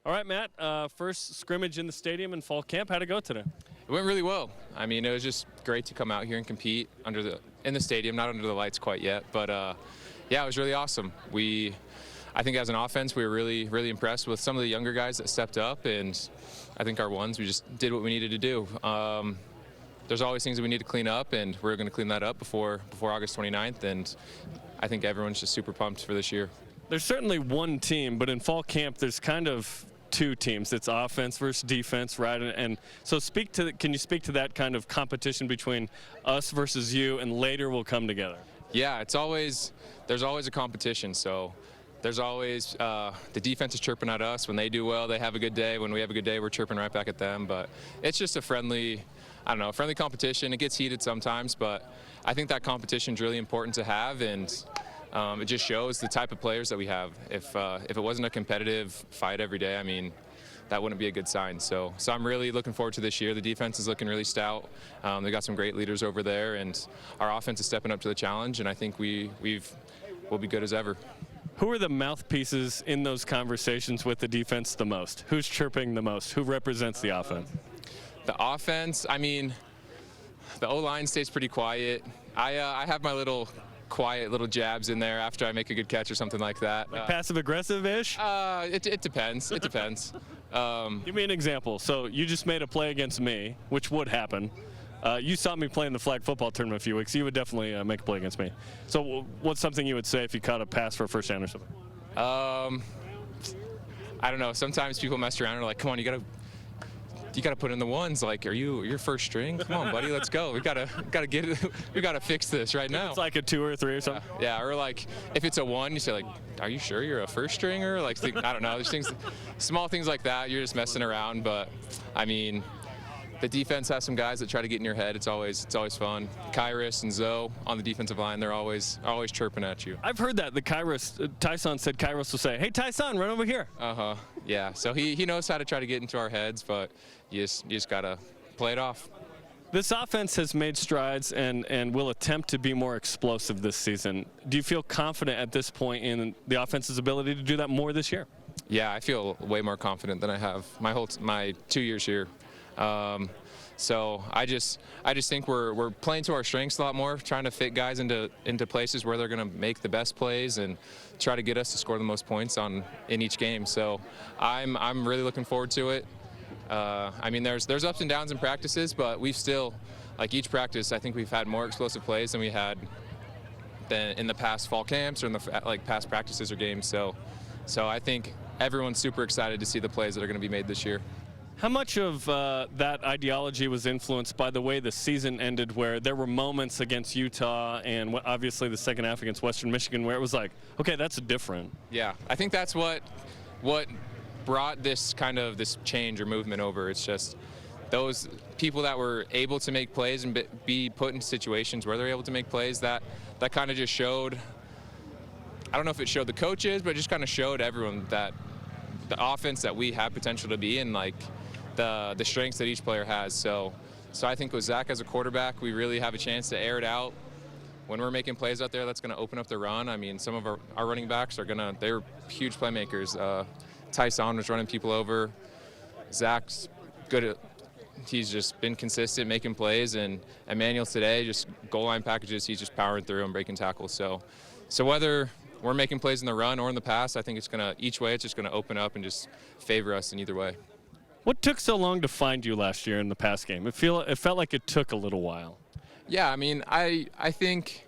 All right, Matt, first scrimmage in the stadium in fall camp. How'd it go today? It went really well. I mean, it was just great to come out here and compete in the stadium, not under the lights quite yet, but yeah, it was really awesome. I think as an offense, we were really impressed with some of the younger guys that stepped up, and I think our ones, we just did what we needed to do. There's always things that we need to clean up, and we're going to clean that up before August 29th, and I think everyone's just super pumped for this year. There's certainly one team, but in fall camp, there's kind of two teams. It's offense versus defense, right? And so can you speak to that kind of competition between us versus you, and later we'll come together? Yeah, there's always a competition. So there's always the defense is chirping at us. When they do well, they have a good day. When we have a good day, we're chirping right back at them. But it's just a friendly competition. It gets heated sometimes, but I think that competition is really important to have, and it just shows the type of players that we have. If it wasn't a competitive fight every day, I mean, that wouldn't be a good sign. So I'm really looking forward to this year. The defense is looking really stout. They've got some great leaders over there, and our offense is stepping up to the challenge, and I think we'll be good as ever. Who are the mouthpieces in those conversations with the defense the most? Who's chirping the most? Who represents the offense? The offense, I mean, the O-line stays pretty quiet. I have my quiet little jabs in there after I make a good catch or something like that. Like passive-aggressive-ish? It depends. It depends. Give me an example. So you just made a play against me, which would happen. You saw me play in the flag football tournament a few weeks. You would definitely make a play against me. So what's something you would say if you caught a pass for a first down or something? I don't know. Sometimes people mess around and are like, come on, you gotta put in the ones. Like, you're first string? Come on, buddy, let's go. We gotta fix this right now. It's like a 2 or 3 or something. Yeah, or like if it's a 1, you say like, are you sure you're a first stringer? Like, I don't know. There's things, small things like that. You're just messing around, but I mean, the defense has some guys that try to get in your head. It's always fun. Kairos and Zoe on the defensive line, they're always chirping at you. I've heard that. Tyson said Kairos will say, hey, Tyson, run over here. Yeah, so he knows how to try to get into our heads, but you just got to play it off. This offense has made strides and will attempt to be more explosive this season. Do you feel confident at this point in the offense's ability to do that more this year? Yeah, I feel way more confident than I have my 2 years here. So I just think we're playing to our strengths a lot more, trying to fit guys into places where they're going to make the best plays and try to get us to score the most points in each game. So I'm really looking forward to it. I mean, there's ups and downs in practices, but we've still, like each practice, I think we've had more explosive plays than we had in the past fall camps or in the past practices or games. So I think everyone's super excited to see the plays that are going to be made this year. How much of that ideology was influenced by the way the season ended, where there were moments against Utah and obviously the second half against Western Michigan where it was like, okay, that's different? Yeah, I think that's what brought this change or movement over. It's just those people that were able to make plays and be put in situations where they're able to make plays, that kind of just showed, I don't know if it showed the coaches, but it just kind of showed everyone that the offense that we have potential to be in, like the strengths that each player has. So I think with Zach as a quarterback, we really have a chance to air it out. When we're making plays out there, that's going to open up the run. I mean, some of our running backs they're huge playmakers. Tyson was running people over. Zach's good he's just been consistent making plays, and Emmanuel today, just goal line packages, he's just powering through and breaking tackles. So whether we're making plays in the run or in the pass, I think each way it's just gonna open up and just favor us in either way. What took so long to find you last year in the pass game? It felt like it took a little while. Yeah, I mean, I think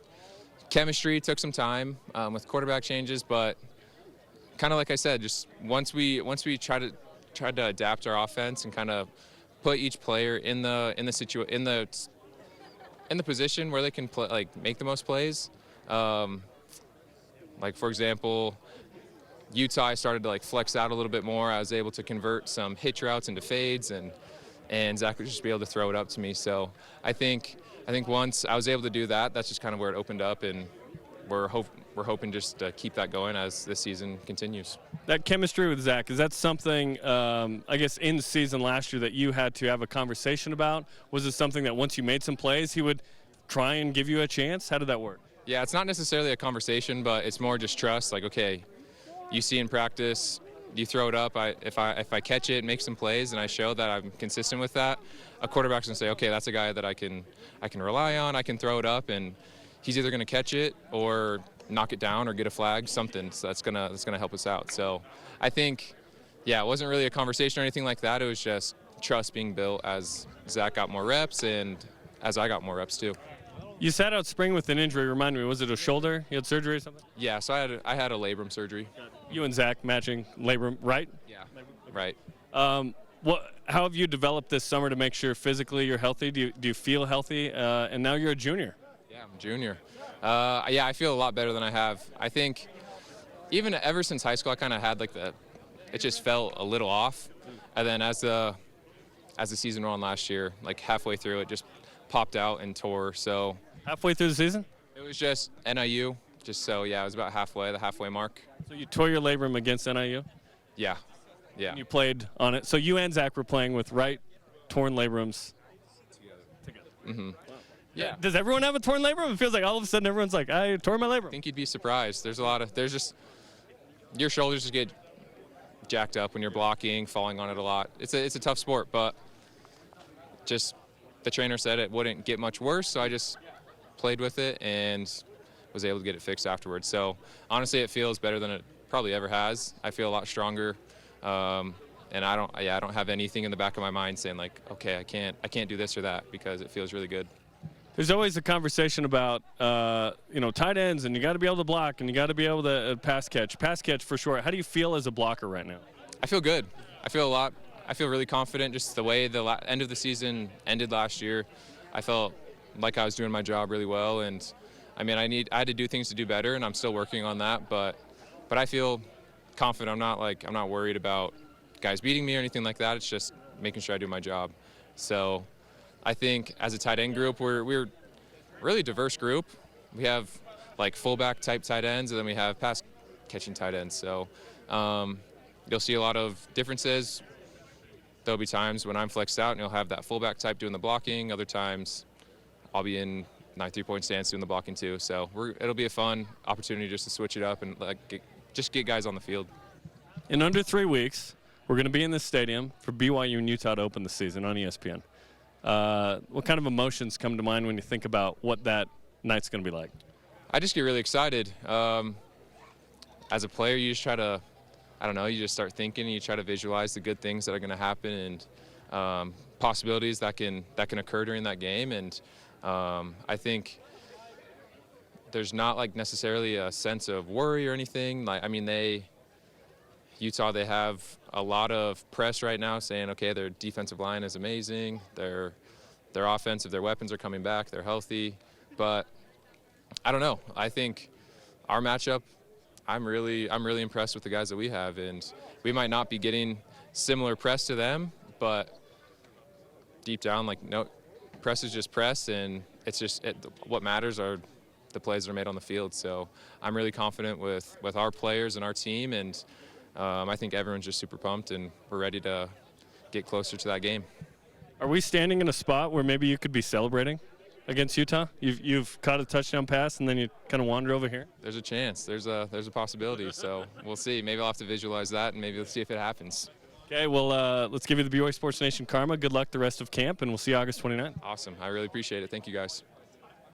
chemistry took some time with quarterback changes, but kind of like I said, just once we tried to adapt our offense and kind of put each player in the position where they can make the most plays. Like for example, Utah, I started to flex out a little bit more. I was able to convert some hitch routes into fades, and Zach would just be able to throw it up to me. So I think once I was able to do that, that's just kind of where it opened up, and we're hoping just to keep that going as this season continues. That chemistry with Zach, is that something, I guess, in the season last year that you had to have a conversation about? Was it something that once you made some plays, he would try and give you a chance? How did that work? Yeah, it's not necessarily a conversation, but it's more just trust. Like, okay, you see in practice you throw it up. If I catch it, make some plays, and I show that I'm consistent with that, a quarterback's gonna say, okay, that's a guy that I can rely on. I can throw it up, and he's either gonna catch it or knock it down or get a flag, something. So that's gonna help us out. So I think, yeah, it wasn't really a conversation or anything like that. It was just trust being built as Zach got more reps and as I got more reps too. You sat out spring with an injury. Remind me, was it a shoulder? You had surgery or something? Yeah, so I had a labrum surgery. You and Zach matching labrum, right? Yeah, right. How have you developed this summer to make sure physically you're healthy? Do you feel healthy? And now you're a junior. Yeah, I'm a junior. Yeah, I feel a lot better than I have. I think even ever since high school, I kind of had like it just felt a little off. And then as the season went on last year, like halfway through, it just popped out and tore. So halfway through the season? It was just NIU. Just so, yeah, it was about halfway, the halfway mark. So you tore your labrum against NIU? Yeah, yeah. And you played on it. So you and Zach were playing with right torn labrums together. Mm-hmm. Yeah. Does everyone have a torn labrum? It feels like all of a sudden everyone's like, I tore my labrum. I think you'd be surprised. There's just, your shoulders just get jacked up when you're blocking, falling on it a lot. It's a tough sport, but just the trainer said it wouldn't get much worse, so I just played with it and was able to get it fixed afterwards. So honestly, it feels better than it probably ever has. I feel a lot stronger, and I don't have anything in the back of my mind saying like, okay, I can't do this or that, because it feels really good. There's always a conversation about tight ends, and you got to be able to block, and you got to be able to pass catch for sure. How do you feel as a blocker right now? I feel good. I feel really confident. Just the way the end of the season ended last year, I felt like I was doing my job really well. And I mean, I had to do things to do better, and I'm still working on that. But I feel confident. I'm not worried about guys beating me or anything like that. It's just making sure I do my job. So I think as a tight end group, we're a really diverse group. We have like fullback type tight ends, and then we have pass catching tight ends. So you'll see a lot of differences. There'll be times when I'm flexed out and you'll have that fullback type doing the blocking. Other times I'll be in my three-point stance doing the blocking too. So it'll be a fun opportunity just to switch it up and get guys on the field. In under 3 weeks, we're going to be in this stadium for BYU and Utah to open the season on ESPN. What kind of emotions come to mind when you think about what that night's going to be like? I just get really excited. As a player, you just try to, you just start thinking and you try to visualize the good things that are going to happen and possibilities that can occur during that game. And I think there's not like necessarily a sense of worry or anything. Utah, they have a lot of press right now saying, okay, their defensive line is amazing. Their offensive, their weapons are coming back. They're healthy. But I don't know. I think our matchup, I'm really impressed with the guys that we have, and we might not be getting similar press to them, but deep down, no, press is just press, and it's just what matters are the plays that are made on the field. So I'm really confident with our players and our team, and I think everyone's just super pumped, and we're ready to get closer to that game. Are we standing in a spot where maybe you could be celebrating against Utah? You've caught a touchdown pass, and then you kind of wander over here? There's a chance. There's a possibility. So we'll see. Maybe I'll have to visualize that, and maybe we'll see if it happens. Okay, well, let's give you the BYU Sports Nation karma. Good luck the rest of camp, and we'll see you August 29th. Awesome. I really appreciate it. Thank you, guys.